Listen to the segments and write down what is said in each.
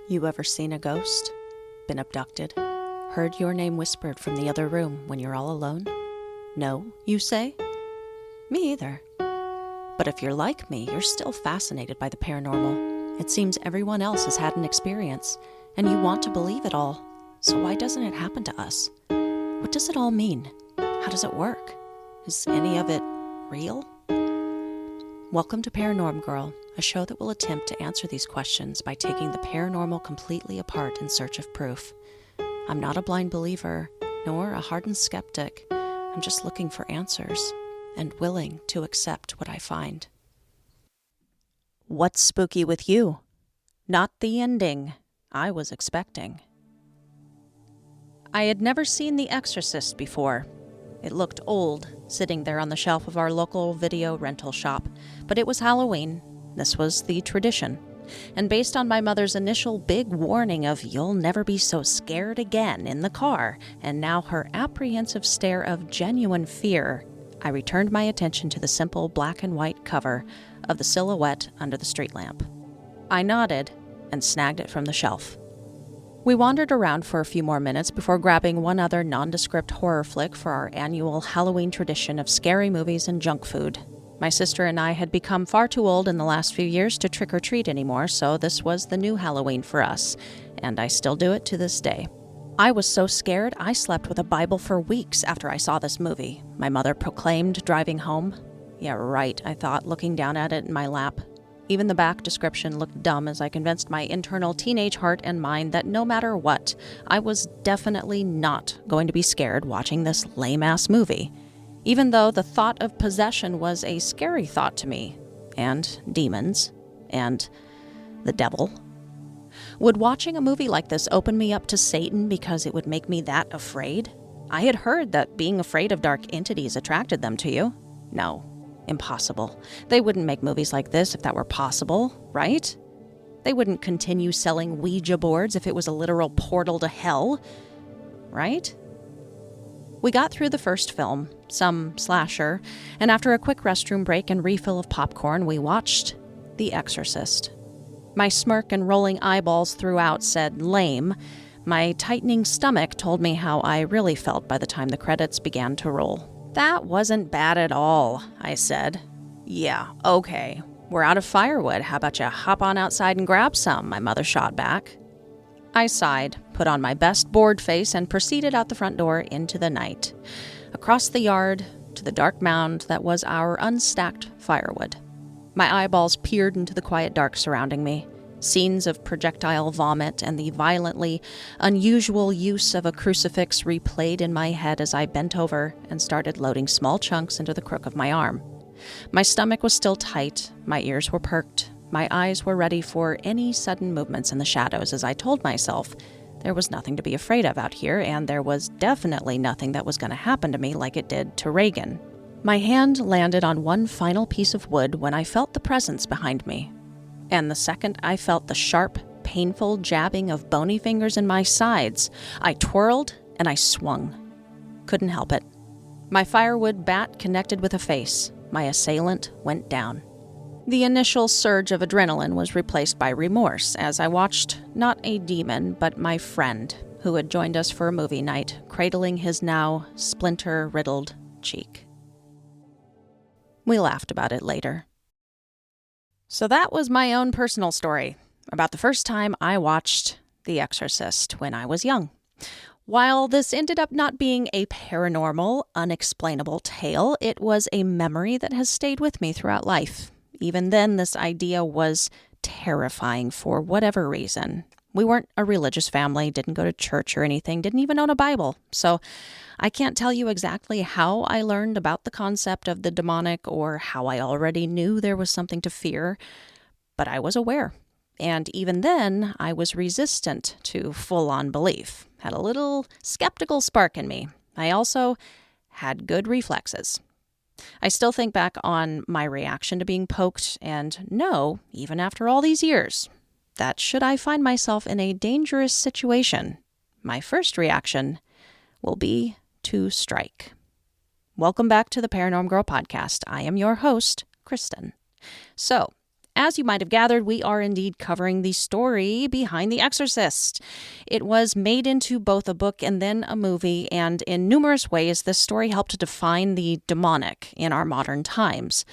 You ever seen a ghost? Been abducted? Heard your name whispered from the other room when you're all alone? No, you say? Me either. But if you're like me, you're still fascinated by the paranormal. It seems everyone else has had an experience, and you want to believe it all. So why doesn't it happen to us? What does it all mean? How does it work? Is any of it real? Welcome to Paranorm Girl, a show that will attempt to answer these questions by taking the paranormal completely apart in search of proof. I'm not a blind believer, nor a hardened skeptic. I'm just looking for answers and willing to accept what I find. What's spooky with you? Not the ending I was expecting. I had never seen The Exorcist before. It looked old, sitting there on the shelf of our local video rental shop, but it was Halloween. This was the tradition. And based on my mother's initial big warning of "you'll never be so scared again" in the car, and now her apprehensive stare of genuine fear, I returned my attention to the simple black and white cover of the silhouette under the street lamp. I nodded and snagged it from the shelf. We wandered around for a few more minutes before grabbing one other nondescript horror flick for our annual Halloween tradition of scary movies and junk food. My sister and I had become far too old in the last few years to trick-or-treat anymore, so this was the new Halloween for us, and I still do it to this day. I was so scared I slept with a Bible for weeks after I saw this movie, my mother proclaimed driving home. Yeah, right, I thought, looking down at it in my lap. Even the back description looked dumb as I convinced my internal teenage heart and mind that no matter what, I was definitely not going to be scared watching this lame-ass movie, even though the thought of possession was a scary thought to me, and demons, and the devil. Would watching a movie like this open me up to Satan because it would make me that afraid? I had heard that being afraid of dark entities attracted them to you. No. Impossible. They wouldn't make movies like this if that were possible, right? They wouldn't continue selling Ouija boards if it was a literal portal to hell, right? We got through the first film, some slasher, and after a quick restroom break and refill of popcorn, we watched The Exorcist. My smirk and rolling eyeballs throughout said lame. My tightening stomach told me how I really felt by the time the credits began to roll. That wasn't bad at all, I said. Yeah, okay. We're out of firewood. How about you hop on outside and grab some? My mother shot back. I sighed, put on my best bored face, and proceeded out the front door into the night, across the yard to the dark mound that was our unstacked firewood. My eyeballs peered into the quiet dark surrounding me. Scenes of projectile vomit and the violently unusual use of a crucifix replayed in my head as I bent over and started loading small chunks into the crook of my arm. My stomach was still tight, my ears were perked, my eyes were ready for any sudden movements in the shadows as I told myself there was nothing to be afraid of out here, and there was definitely nothing that was going to happen to me like it did to Reagan. My hand landed on one final piece of wood when I felt the presence behind me. And the second I felt the sharp, painful jabbing of bony fingers in my sides, I twirled and I swung. Couldn't help it. My firewood bat connected with a face. My assailant went down. The initial surge of adrenaline was replaced by remorse as I watched not a demon, but my friend, who had joined us for a movie night, cradling his now splinter-riddled cheek. We laughed about it later. So that was my own personal story about the first time I watched The Exorcist when I was young. While this ended up not being a paranormal, unexplainable tale, it was a memory that has stayed with me throughout life. Even then, this idea was terrifying for whatever reason. We weren't a religious family, didn't go to church or anything, didn't even own a Bible. So I can't tell you exactly how I learned about the concept of the demonic or how I already knew there was something to fear, but I was aware. And even then, I was resistant to full-on belief, had a little skeptical spark in me. I also had good reflexes. I still think back on my reaction to being poked and know, even after all these years, that should I find myself in a dangerous situation, my first reaction will be to strike. Welcome back to the Paranorm Girl podcast. I am your host, Kristen. So, As you might have gathered, we are indeed covering the story behind The Exorcist. It was made into both a book and then a movie, and in numerous ways, this story helped to define the demonic in our modern times.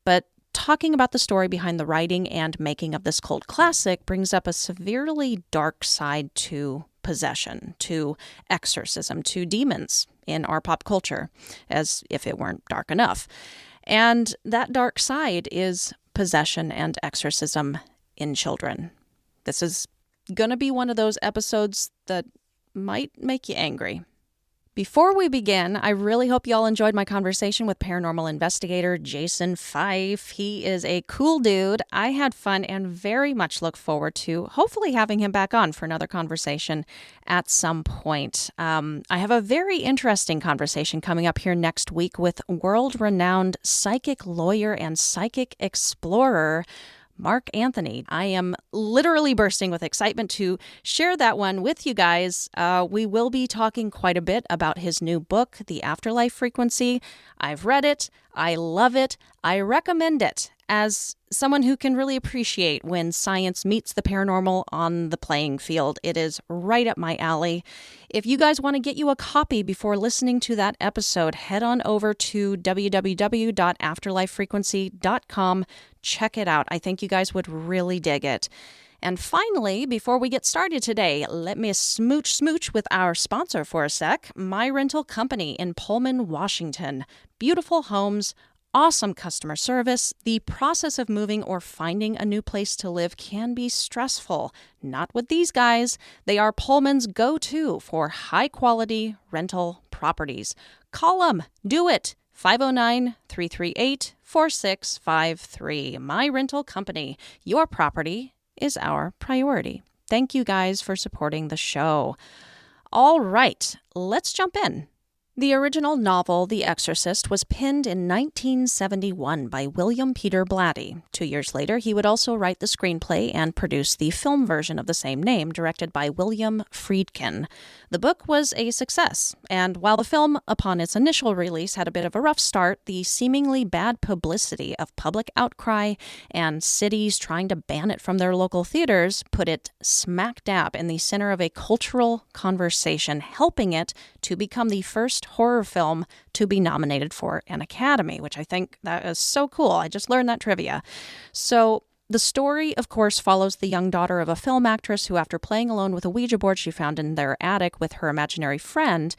But talking about the story behind the writing and making of this cult classic brings up a severely dark side to possession, to exorcism, to demons in our pop culture, as if it weren't dark enough. And that dark side is possession and exorcism in children. This is going to be one of those episodes that might make you angry. Before we begin, I really hope y'all enjoyed my conversation with paranormal investigator Jason Fife. He is a cool dude. I had fun and very much look forward to hopefully having him back on for another conversation at some point. I have a very interesting conversation coming up here next week with world-renowned psychic lawyer and psychic explorer Mark Anthony. I am literally bursting with excitement to share that one with you guys. We will be talking quite a bit about his new book, The Afterlife Frequency. I've read it. I love it. I recommend it as someone who can really appreciate when science meets the paranormal on the playing field. It is right up my alley. If you guys want to get you a copy before listening to that episode, head on over to www.afterlifefrequency.com. Check it out. I think you guys would really dig it. And finally, before we get started today, let me smooch with our sponsor for a sec, My Rental Company in Pullman, Washington. Beautiful homes, awesome customer service. The process of moving or finding a new place to live can be stressful. Not with these guys. They are Pullman's go-to for high-quality rental properties. Call them. Do it. 509-338-4653. My Rental Company. Your property is our priority. Thank you guys for supporting the show. All right, let's jump in. The original novel, The Exorcist, was penned in 1971 by William Peter Blatty. 2 years later, he would also write the screenplay and produce the film version of the same name, directed by William Friedkin. The book was a success, and while the film, upon its initial release, had a bit of a rough start, the seemingly bad publicity of public outcry and cities trying to ban it from their local theaters put it smack dab in the center of a cultural conversation, helping it to become the first horror film to be nominated for an Academy, which I think that is so cool. I just learned that trivia. So the story, of course, follows the young daughter of a film actress who, after playing alone with a Ouija board she found in their attic with her imaginary friend,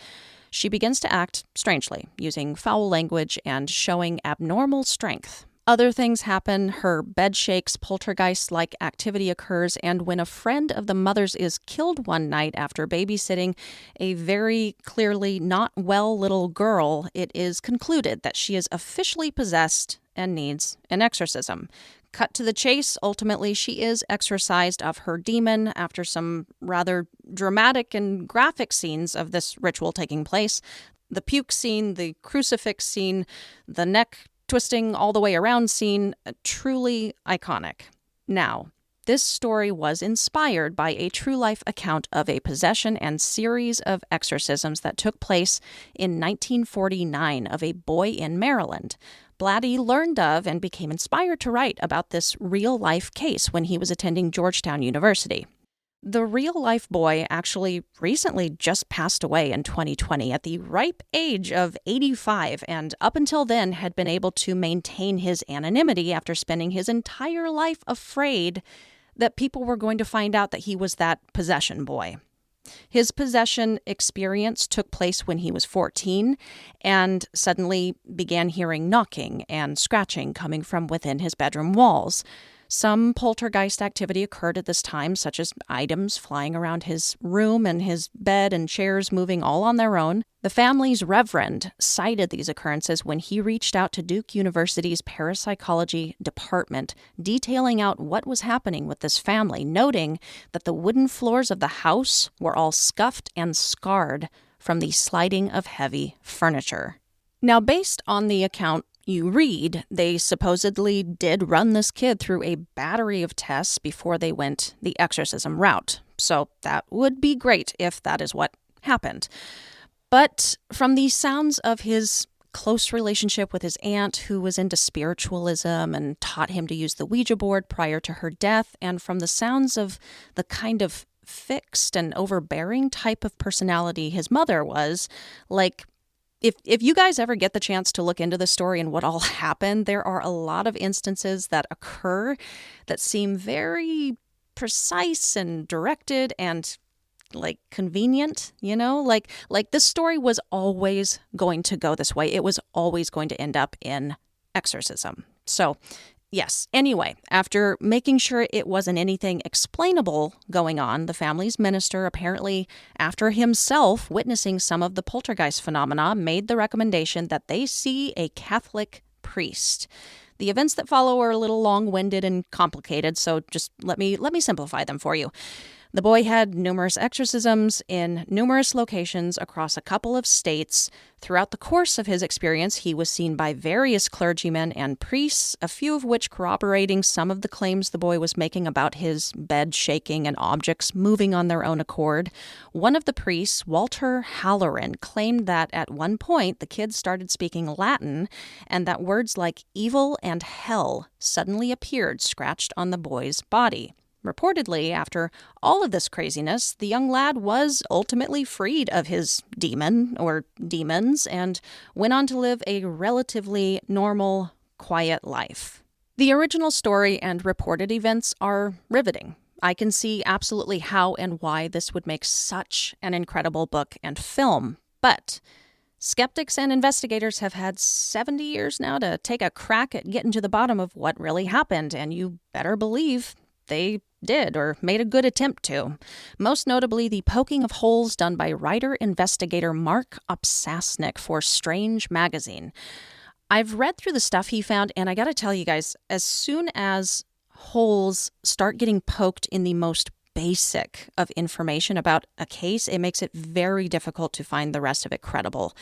she begins to act strangely, using foul language and showing abnormal strength. Other things happen, her bed shakes, poltergeist-like activity occurs, and when a friend of the mother's is killed one night after babysitting a very clearly not well little girl, it is concluded that she is officially possessed and needs an exorcism. Cut to the chase, ultimately she is exorcised of her demon after some rather dramatic and graphic scenes of this ritual taking place. The puke scene, the crucifix scene, the neck twisting all the way around scene, truly iconic. Now, this story was inspired by a true-life account of a possession and series of exorcisms that took place in 1949 of a boy in Maryland. Blatty learned of and became inspired to write about this real-life case when he was attending Georgetown University. The real-life boy actually recently just passed away in 2020 at the ripe age of 85, and up until then had been able to maintain his anonymity after spending his entire life afraid that people were going to find out that he was that possession boy. His possession experience took place when he was 14 and suddenly began hearing knocking and scratching coming from within his bedroom walls. Some poltergeist activity occurred at this time, such as items flying around his room and his bed and chairs moving all on their own. The family's reverend cited these occurrences when he reached out to Duke University's parapsychology department, detailing out what was happening with this family, noting that the wooden floors of the house were all scuffed and scarred from the sliding of heavy furniture. Now, based on the account you read, they supposedly did run this kid through a battery of tests before they went the exorcism route. So that would be great if that is what happened. But from the sounds of his close relationship with his aunt, who was into spiritualism and taught him to use the Ouija board prior to her death. And from the sounds of the kind of fixed and overbearing type of personality his mother was, like, if you guys ever get the chance to look into the story and what all happened, there are a lot of instances that occur that seem very precise and directed and like convenient, like this story was always going to go this way. It was always going to end up in exorcism. So yes. Anyway, after making sure it wasn't anything explainable going on, the family's minister, apparently after himself witnessing some of the poltergeist phenomena, made the recommendation that they see a Catholic priest. The events that follow are a little long-winded and complicated, so just let me simplify them for you. The boy had numerous exorcisms in numerous locations across a couple of states. Throughout the course of his experience, he was seen by various clergymen and priests, a few of which corroborating some of the claims the boy was making about his bed shaking and objects moving on their own accord. One of the priests, Walter Halloran, claimed that at one point the kid started speaking Latin and that words like evil and hell suddenly appeared scratched on the boy's body. Reportedly, after all of this craziness, the young lad was ultimately freed of his demon or demons and went on to live a relatively normal, quiet life. The original story and reported events are riveting. I can see absolutely how and why this would make such an incredible book and film, but skeptics and investigators have had 70 years now to take a crack at getting to the bottom of what really happened, and you better believe they did or made a good attempt to. Most notably, the poking of holes done by writer-investigator Mark Opsasnick for Strange Magazine. I've read through the stuff he found, and I gotta tell you guys, as soon as holes start getting poked in the most basic of information about a case, it makes it very difficult to find the rest of it credible.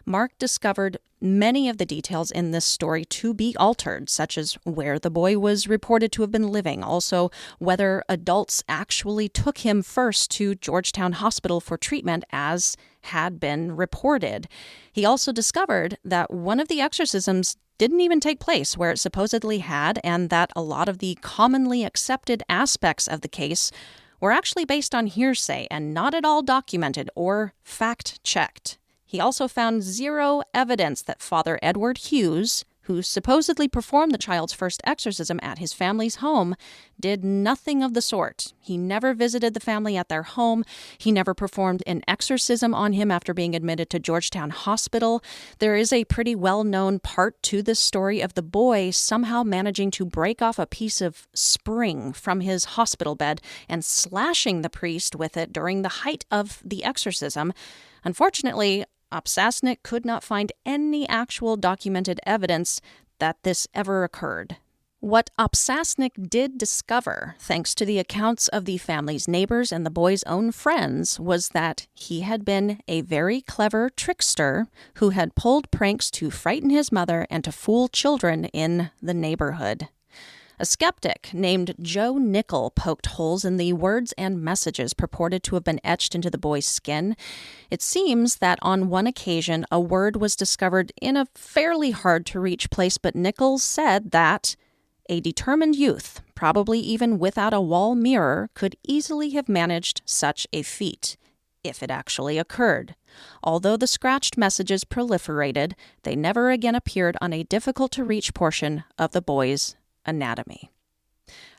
Mark discovered many of the details in this story to be altered, such as where the boy was reported to have been living, also whether adults actually took him first to Georgetown Hospital for treatment as had been reported. He also discovered that one of the exorcisms didn't even take place where it supposedly had, and that a lot of the commonly accepted aspects of the case were actually based on hearsay and not at all documented or fact-checked. He also found zero evidence that Father Edward Hughes, who supposedly performed the child's first exorcism at his family's home, did nothing of the sort. He never visited the family at their home. He never performed an exorcism on him after being admitted to Georgetown Hospital. There is a pretty well-known part to this story of the boy somehow managing to break off a piece of spring from his hospital bed and slashing the priest with it during the height of the exorcism. Unfortunately, Opsasnick could not find any actual documented evidence that this ever occurred. What Opsasnick did discover, thanks to the accounts of the family's neighbors and the boy's own friends, was that he had been a very clever trickster who had pulled pranks to frighten his mother and to fool children in the neighborhood. A skeptic named Joe Nickel poked holes in the words and messages purported to have been etched into the boy's skin. It seems that on one occasion, a word was discovered in a fairly hard-to-reach place, but Nichols said that a determined youth, probably even without a wall mirror, could easily have managed such a feat, if it actually occurred. Although the scratched messages proliferated, they never again appeared on a difficult-to-reach portion of the boy's anatomy.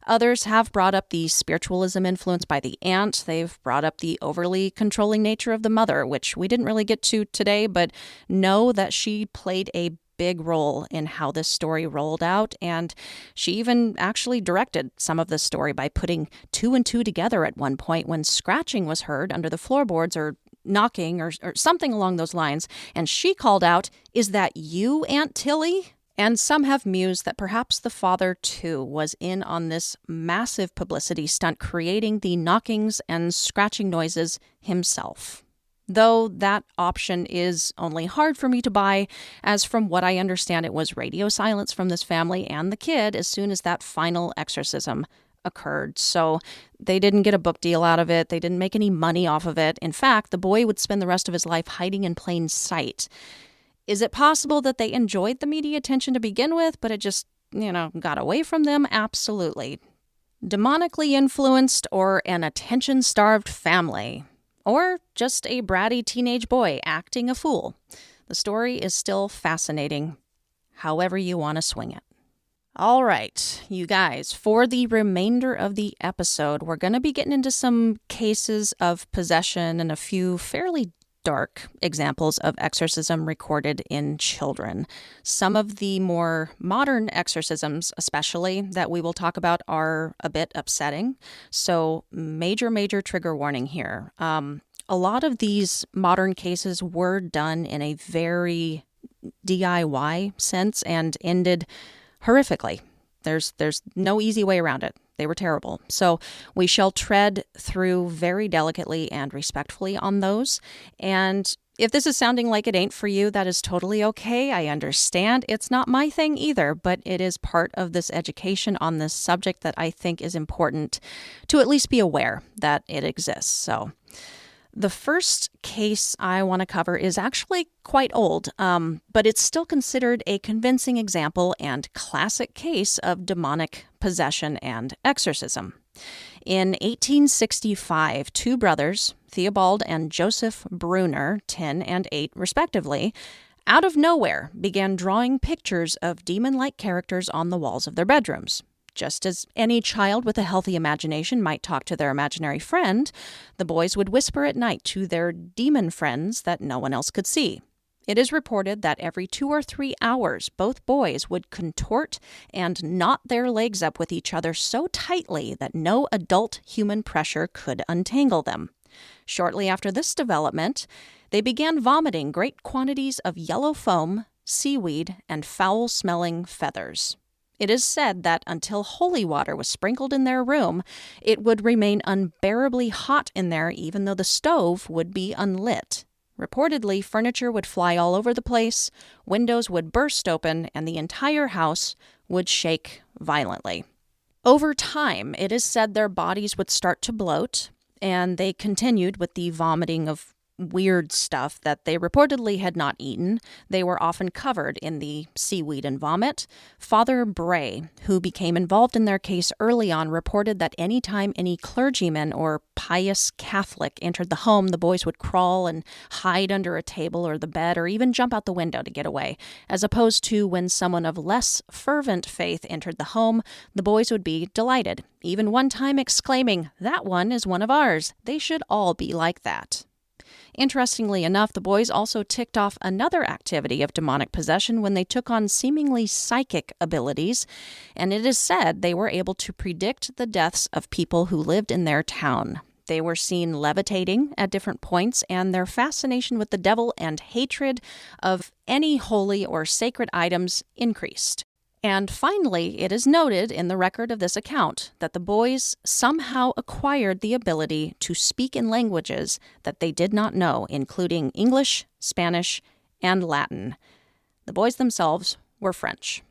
Others have brought up the spiritualism influence by the aunt. They've brought up the overly controlling nature of the mother, which we didn't really get to today, but know that she played a big role in how this story rolled out, and she even actually directed some of the story by putting two and two together at one point when scratching was heard under the floorboards or knocking or something along those lines, and she called out, "Is that you, Aunt Tilly?" And some have mused that perhaps the father, too, was in on this massive publicity stunt, creating the knockings and scratching noises himself. Though that option is only hard for me to buy, as from what I understand, it was radio silence from this family and the kid as soon as that final exorcism occurred. So they didn't get a book deal out of it. They didn't make any money off of it. In fact, the boy would spend the rest of his life hiding in plain sight. Is it possible that they enjoyed the media attention to begin with, but it just, got away from them? Absolutely. Demonically influenced, or an attention-starved family, or just a bratty teenage boy acting a fool. The story is still fascinating, however you want to swing it. All right, you guys, for the remainder of the episode, we're going to be getting into some cases of possession and a few fairly dark examples of exorcism recorded in children. Some of the more modern exorcisms, especially, that we will talk about are a bit upsetting. So major trigger warning here. A lot of these modern cases were done in a very DIY sense and ended horrifically. There's no easy way around it. They were terrible. So we shall tread through very delicately and respectfully on those. And if this is sounding like it ain't for you, that is totally okay. I understand. It's not my thing either, but it is part of this education on this subject that I think is important to at least be aware that it exists. So the first case I want to cover is actually quite old, but it's still considered a convincing example and classic case of demonic possession and exorcism. In 1865, two brothers, Theobald and Joseph Brunner, 10 and 8 respectively, out of nowhere began drawing pictures of demon-like characters on the walls of their bedrooms. Just as any child with a healthy imagination might talk to their imaginary friend, the boys would whisper at night to their demon friends that no one else could see. It is reported that every 2 or 3 hours, both boys would contort and knot their legs up with each other so tightly that no adult human pressure could untangle them. Shortly after this development, they began vomiting great quantities of yellow foam, seaweed, and foul-smelling feathers. It is said that until holy water was sprinkled in their room, it would remain unbearably hot in there even though the stove would be unlit. Reportedly, furniture would fly all over the place, windows would burst open, and the entire house would shake violently. Over time, it is said their bodies would start to bloat, and they continued with the vomiting of weird stuff that they reportedly had not eaten. They were often covered in the seaweed and vomit. Father Bray, who became involved in their case early on, reported that any time any clergyman or pious Catholic entered the home, the boys would crawl and hide under a table or the bed or even jump out the window to get away, as opposed to when someone of less fervent faith entered the home, the boys would be delighted, even one time exclaiming, "That one is one of ours. They should all be like that." Interestingly enough, the boys also ticked off another activity of demonic possession when they took on seemingly psychic abilities, and it is said they were able to predict the deaths of people who lived in their town. They were seen levitating at different points, and their fascination with the devil and hatred of any holy or sacred items increased. And finally, it is noted in the record of this account that the boys somehow acquired the ability to speak in languages that they did not know, including English, Spanish, and Latin. The boys themselves were French.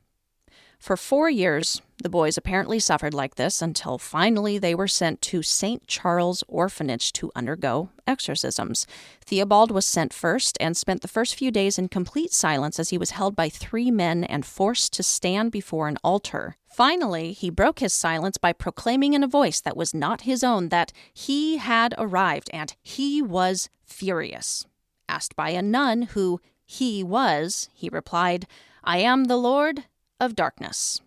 For 4 years, the boys apparently suffered like this until finally they were sent to St. Charles Orphanage to undergo exorcisms. Theobald was sent first and spent the first few days in complete silence as he was held by 3 men and forced to stand before an altar. Finally, he broke his silence by proclaiming in a voice that was not his own that he had arrived and he was furious. Asked by a nun who he was, he replied, "I am the Lord of Darkness."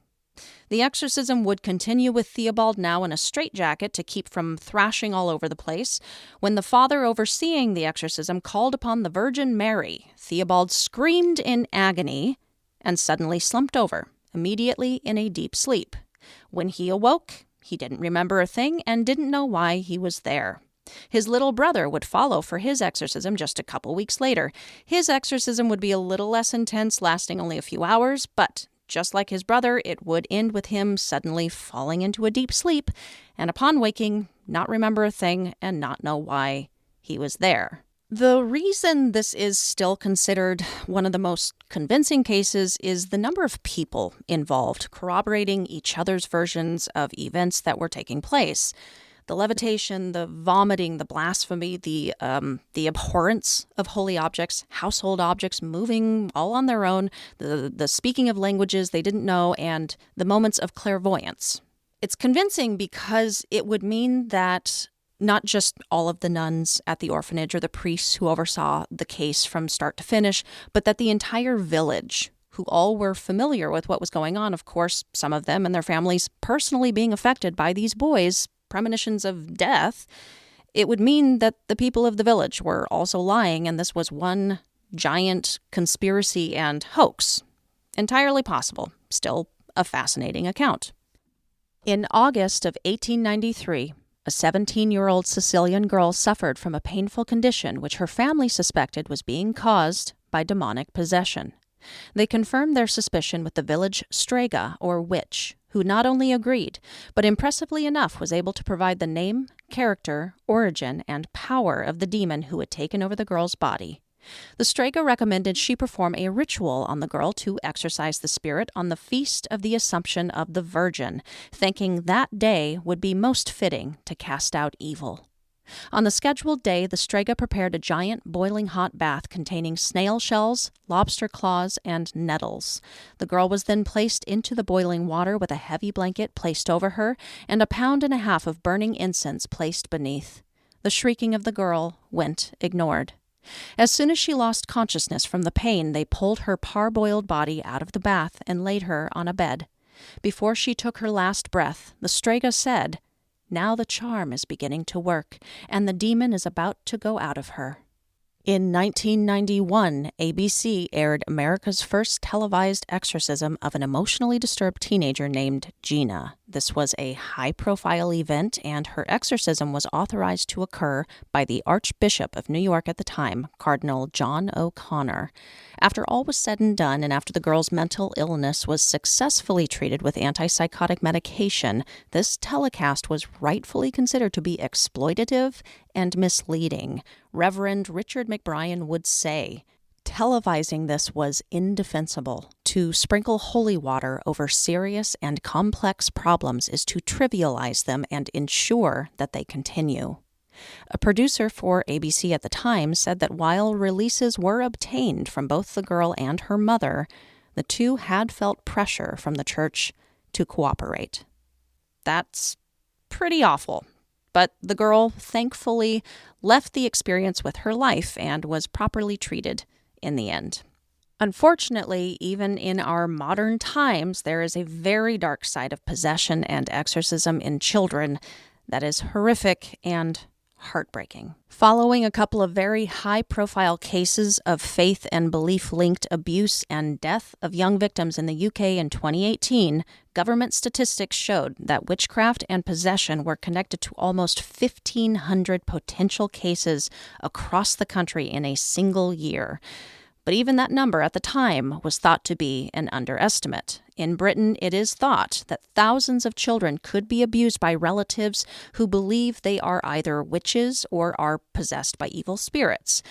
The exorcism would continue with Theobald now in a straitjacket to keep from thrashing all over the place. When the father overseeing the exorcism called upon the Virgin Mary, Theobald screamed in agony and suddenly slumped over, immediately in a deep sleep. When he awoke, he didn't remember a thing and didn't know why he was there. His little brother would follow for his exorcism just a couple weeks later. His exorcism would be a little less intense, lasting only a few hours, but just like his brother, it would end with him suddenly falling into a deep sleep, and upon waking, not remember a thing and not know why he was there. The reason this is still considered one of the most convincing cases is the number of people involved, corroborating each other's versions of events that were taking place. The levitation, the vomiting, the blasphemy, the abhorrence of holy objects, household objects moving all on their own, the speaking of languages they didn't know, and the moments of clairvoyance. It's convincing because it would mean that not just all of the nuns at the orphanage or the priests who oversaw the case from start to finish, but that the entire village, who all were familiar with what was going on, of course, some of them and their families personally being affected by these boys' premonitions of death, it would mean that the people of the village were also lying, and this was one giant conspiracy and hoax. Entirely possible. Still a fascinating account. In August of 1893, a 17-year-old Sicilian girl suffered from a painful condition which her family suspected was being caused by demonic possession. They confirmed their suspicion with the village strega, or witch, who not only agreed, but impressively enough was able to provide the name, character, origin, and power of the demon who had taken over the girl's body. The strega recommended she perform a ritual on the girl to exorcise the spirit on the feast of the Assumption of the Virgin, thinking that day would be most fitting to cast out evil. On the scheduled day, the strega prepared a giant boiling hot bath containing snail shells, lobster claws, and nettles. The girl was then placed into the boiling water with a heavy blanket placed over her and 1.5 pounds of burning incense placed beneath. The shrieking of the girl went ignored. As soon as she lost consciousness from the pain, they pulled her parboiled body out of the bath and laid her on a bed. Before she took her last breath, the strega said, "Now the charm is beginning to work, and the demon is about to go out of her." In 1991, ABC aired America's first televised exorcism of an emotionally disturbed teenager named Gina. This was a high-profile event, and her exorcism was authorized to occur by the Archbishop of New York at the time, Cardinal John O'Connor. After all was said and done, and after the girl's mental illness was successfully treated with antipsychotic medication, this telecast was rightfully considered to be exploitative and misleading. Reverend Richard McBrien would say, "Televising this was indefensible. To sprinkle holy water over serious and complex problems is to trivialize them and ensure that they continue." A producer for ABC at the time said that while releases were obtained from both the girl and her mother, the two had felt pressure from the church to cooperate. That's pretty awful. But the girl, thankfully, left the experience with her life and was properly treated in the end. Unfortunately, even in our modern times, there is a very dark side of possession and exorcism in children that is horrific and heartbreaking. Following a couple of very high-profile cases of faith and belief-linked abuse and death of young victims in the UK in 2018, government statistics showed that witchcraft and possession were connected to almost 1,500 potential cases across the country in a single year. But even that number at the time was thought to be an underestimate. In Britain, it is thought that thousands of children could be abused by relatives who believe they are either witches or are possessed by evil spirits.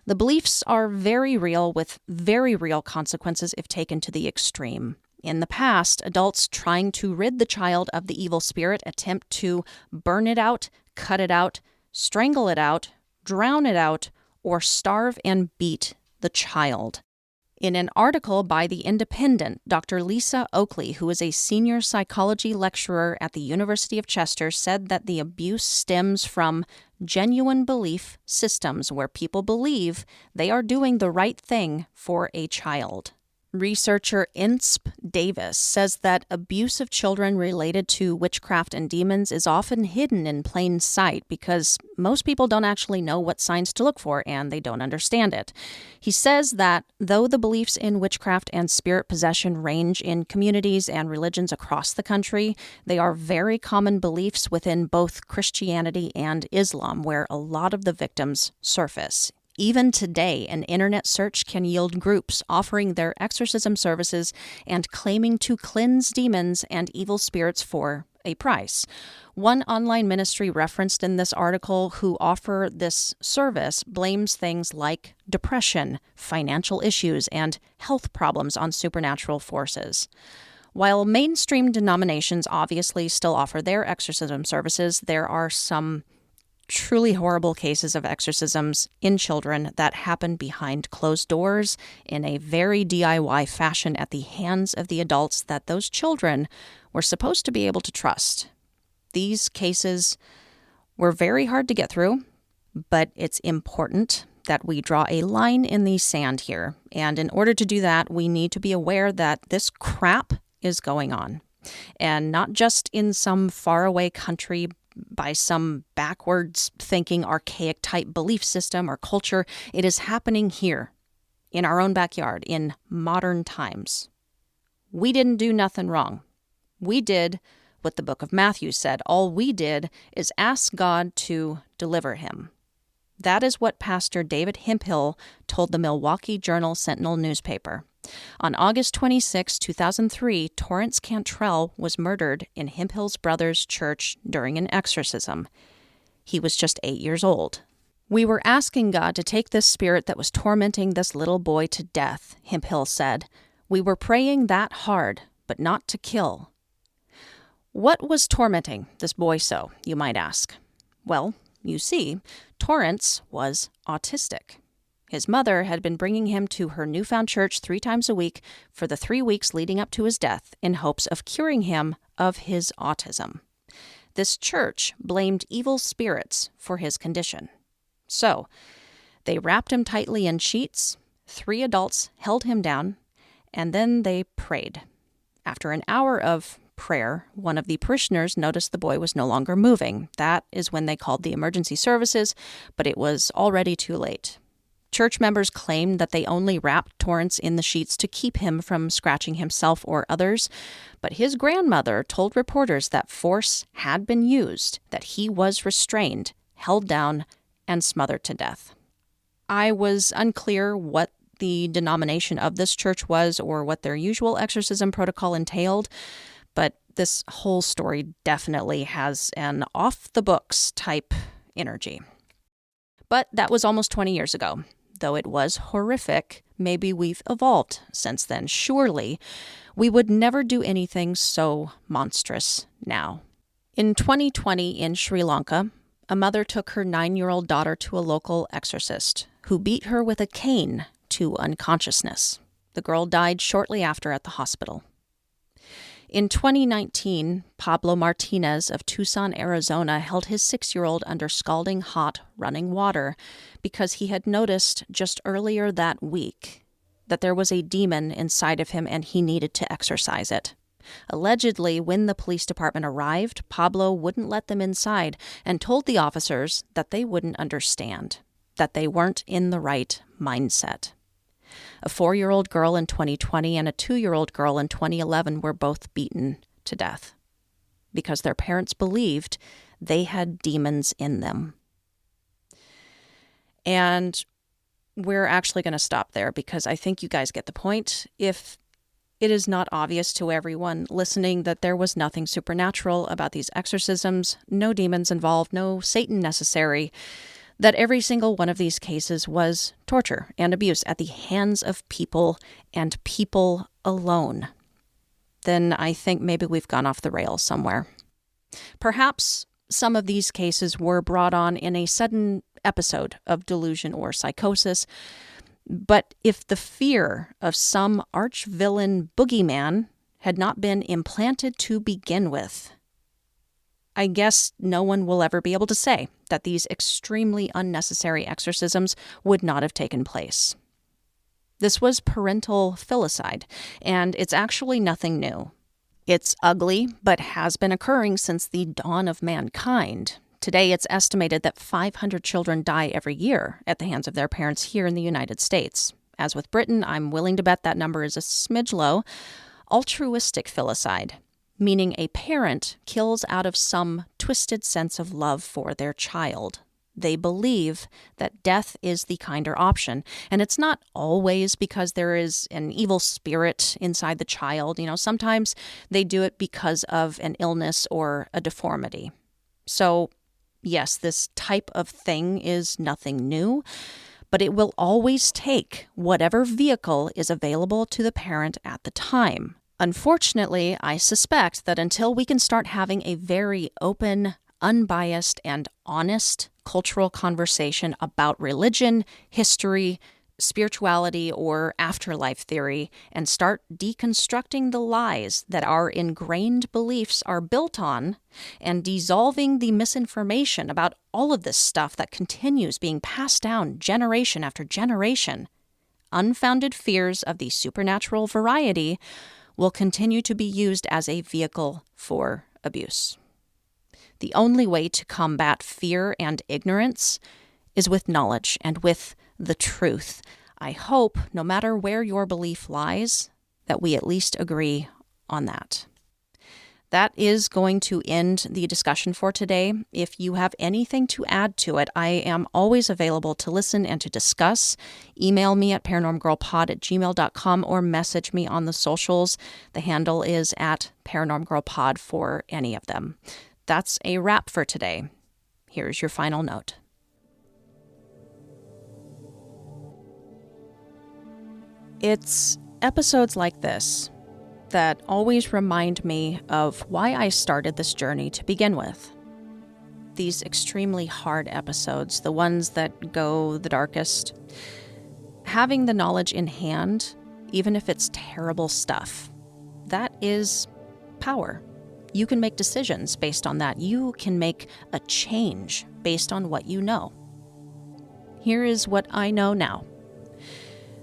The beliefs are very real, with very real consequences if taken to the extreme. In the past, adults trying to rid the child of the evil spirit attempt to burn it out, cut it out, strangle it out, drown it out, or starve and beat the child. In an article by The Independent, Dr. Lisa Oakley, who is a senior psychology lecturer at the University of Chester, said that the abuse stems from genuine belief systems where people believe they are doing the right thing for a child. Researcher Insp Davis says that abuse of children related to witchcraft and demons is often hidden in plain sight because most people don't actually know what signs to look for and they don't understand it. He says that though the beliefs in witchcraft and spirit possession range in communities and religions across the country, they are very common beliefs within both Christianity and Islam, where a lot of the victims surface. Even today, an internet search can yield groups offering their exorcism services and claiming to cleanse demons and evil spirits for a price. One online ministry referenced in this article who offer this service blames things like depression, financial issues, and health problems on supernatural forces. While mainstream denominations obviously still offer their exorcism services, there are some truly horrible cases of exorcisms in children that happen behind closed doors in a very DIY fashion at the hands of the adults that those children were supposed to be able to trust. These cases were very hard to get through, but it's important that we draw a line in the sand here. And in order to do that, we need to be aware that this crap is going on. And not just in some faraway country by some backwards thinking, archaic type belief system or culture. It is happening here in our own backyard in modern times. We didn't do nothing wrong. We did what the book of Matthew said. All we did is ask God to deliver him. That is what Pastor David Hemphill told the Milwaukee Journal-Sentinel newspaper. On August 26, 2003, Torrance Cantrell was murdered in Hemphill's brother's church during an exorcism. He was just 8 years old. We were asking God to take this spirit that was tormenting this little boy to death, Hemphill said. We were praying that hard, but not to kill. What was tormenting this boy so, you might ask? Well, you see, Torrance was autistic. His mother had been bringing him to her newfound church 3 times a week for the 3 weeks leading up to his death in hopes of curing him of his autism. This church blamed evil spirits for his condition. So, they wrapped him tightly in sheets, 3 adults held him down, and then they prayed. After an hour of prayer, one of the parishioners noticed the boy was no longer moving. That is when they called the emergency services, but it was already too late. Church members claimed that they only wrapped Torrance in the sheets to keep him from scratching himself or others, but his grandmother told reporters that force had been used, that he was restrained, held down, and smothered to death. I was unclear what the denomination of this church was or what their usual exorcism protocol entailed, but this whole story definitely has an off-the-books type energy. But that was almost 20 years ago. Though it was horrific, maybe we've evolved since then. Surely, we would never do anything so monstrous now. In 2020 in Sri Lanka, a mother took her 9-year-old daughter to a local exorcist, who beat her with a cane to unconsciousness. The girl died shortly after at the hospital. In 2019, Pablo Martinez of Tucson, Arizona, held his 6-year-old under scalding hot running water because he had noticed just earlier that week that there was a demon inside of him and he needed to exorcise it. Allegedly, when the police department arrived, Pablo wouldn't let them inside and told the officers that they wouldn't understand, that they weren't in the right mindset. A 4-year-old girl in 2020 and a 2-year-old girl in 2011 were both beaten to death because their parents believed they had demons in them. And we're actually going to stop there because I think you guys get the point. If it is not obvious to everyone listening that there was nothing supernatural about these exorcisms, no demons involved, no Satan necessary, that every single one of these cases was torture and abuse at the hands of people and people alone, then I think maybe we've gone off the rails somewhere. Perhaps some of these cases were brought on in a sudden episode of delusion or psychosis, but if the fear of some arch-villain boogeyman had not been implanted to begin with, I guess no one will ever be able to say that these extremely unnecessary exorcisms would not have taken place. This was parental filicide, and it's actually nothing new. It's ugly, but has been occurring since the dawn of mankind. Today, it's estimated that 500 children die every year at the hands of their parents here in the United States. As with Britain, I'm willing to bet that number is a smidge low. Altruistic filicide, meaning a parent kills out of some twisted sense of love for their child. They believe that death is the kinder option, and it's not always because there is an evil spirit inside the child. Sometimes they do it because of an illness or a deformity. So, yes, this type of thing is nothing new, but it will always take whatever vehicle is available to the parent at the time. Unfortunately, I suspect that until we can start having a very open, unbiased, and honest cultural conversation about religion, history, spirituality, or afterlife theory, and start deconstructing the lies that our ingrained beliefs are built on, and dissolving the misinformation about all of this stuff that continues being passed down generation after generation, unfounded fears of the supernatural variety will continue to be used as a vehicle for abuse. The only way to combat fear and ignorance is with knowledge and with the truth. I hope, no matter where your belief lies, that we at least agree on that. That is going to end the discussion for today. If you have anything to add to it, I am always available to listen and to discuss. Email me at paranormgirlpod@gmail.com or message me on the socials. The handle is at paranormgirlpod for any of them. That's a wrap for today. Here's your final note. It's episodes like this that always remind me of why I started this journey to begin with. These extremely hard episodes, the ones that go the darkest. Having the knowledge in hand, even if it's terrible stuff, that is power. You can make decisions based on that. You can make a change based on what you know. Here is what I know now.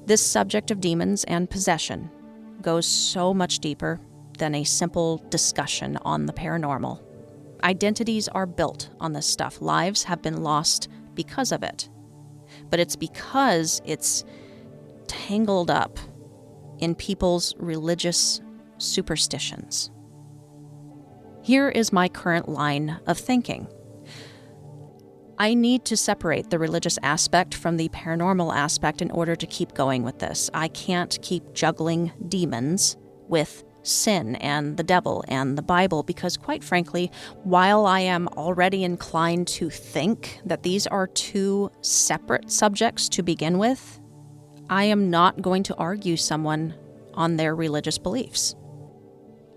This subject of demons and possession goes so much deeper than a simple discussion on the paranormal. Identities are built on this stuff. Lives have been lost because of it. But it's because it's tangled up in people's religious superstitions. Here is my current line of thinking. I need to separate the religious aspect from the paranormal aspect in order to keep going with this. I can't keep juggling demons with sin and the devil and the Bible because, quite frankly, while I am already inclined to think that these are two separate subjects to begin with, I am not going to argue someone on their religious beliefs.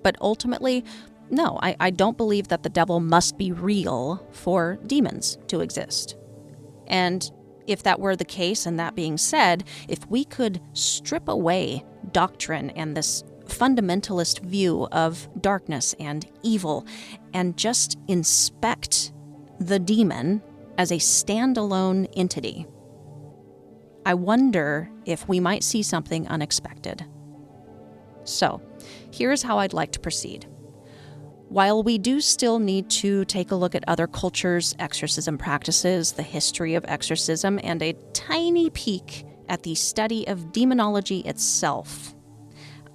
But ultimately, no, I don't believe that the devil must be real for demons to exist. And if that were the case, and that being said, if we could strip away doctrine and this fundamentalist view of darkness and evil and just inspect the demon as a standalone entity, I wonder if we might see something unexpected. So, here's how I'd like to proceed. While we do still need to take a look at other cultures' exorcism practices, the history of exorcism, and a tiny peek at the study of demonology itself,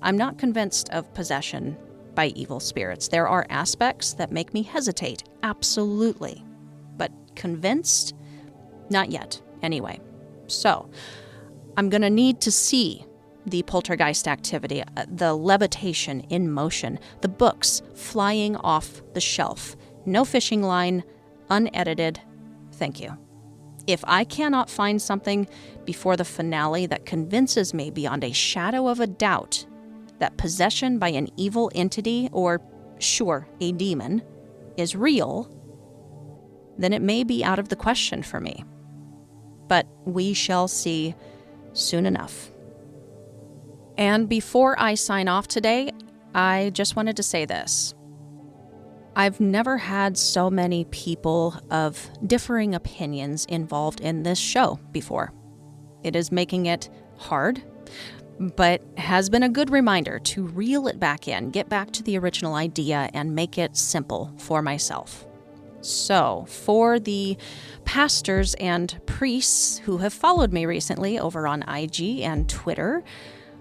I'm not convinced of possession by evil spirits. There are aspects that make me hesitate, absolutely. But convinced? Not yet, anyway. So, I'm going to need to see the poltergeist activity, the levitation in motion, the books flying off the shelf, no fishing line, unedited. Thank you. If I cannot find something before the finale that convinces me beyond a shadow of a doubt that possession by an evil entity, or sure, a demon, is real, then it may be out of the question for me. But we shall see soon enough. And before I sign off today, I just wanted to say this. I've never had so many people of differing opinions involved in this show before. It is making it hard, but has been a good reminder to reel it back in, get back to the original idea, and make it simple for myself. So, for the pastors and priests who have followed me recently over on IG and Twitter,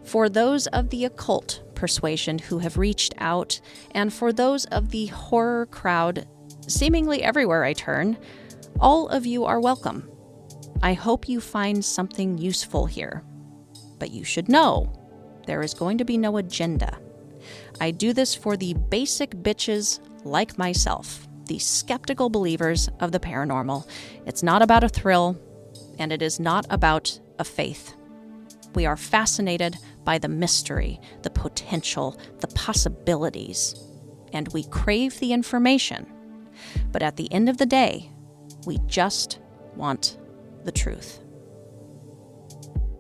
for those of the occult persuasion who have reached out, and for those of the horror crowd seemingly everywhere I turn, all of you are welcome. I hope you find something useful here. But you should know, there is going to be no agenda. I do this for the basic bitches like myself, the skeptical believers of the paranormal. It's not about a thrill, and it is not about a faith. We are fascinated by the mystery, the potential, the possibilities. And we crave the information. But at the end of the day, we just want the truth.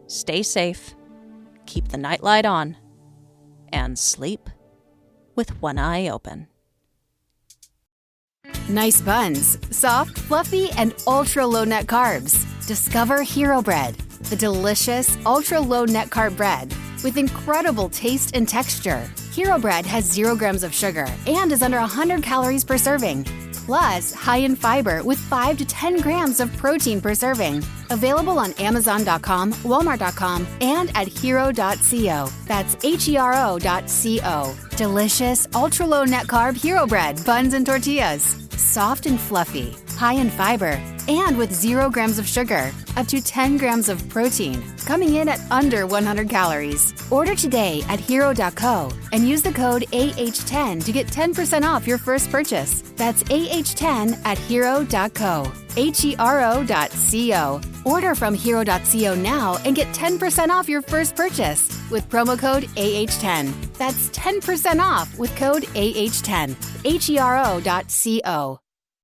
Stay safe, keep the nightlight on, and sleep with one eye open. Nice buns, soft, fluffy, and ultra-low net carbs. Discover Hero Bread, the delicious ultra-low net carb bread with incredible taste and texture. Hero Bread has 0 grams of sugar and is under 100 calories per serving. Plus, high in fiber with 5 to 10 grams of protein per serving. Available on Amazon.com, Walmart.com, and at hero.co. That's HERO.co. Delicious, ultra-low net carb Hero Bread buns and tortillas. Soft and fluffy, high in fiber, and with 0 grams of sugar, up to 10 grams of protein, coming in at under 100 calories. Order today at hero.co and use the code AH10 to get 10% off your first purchase. That's AH10 at hero.co. HERO.co. Order from hero.co now and get 10% off your first purchase with promo code AH10. That's 10% off with code AH10. HERO.co.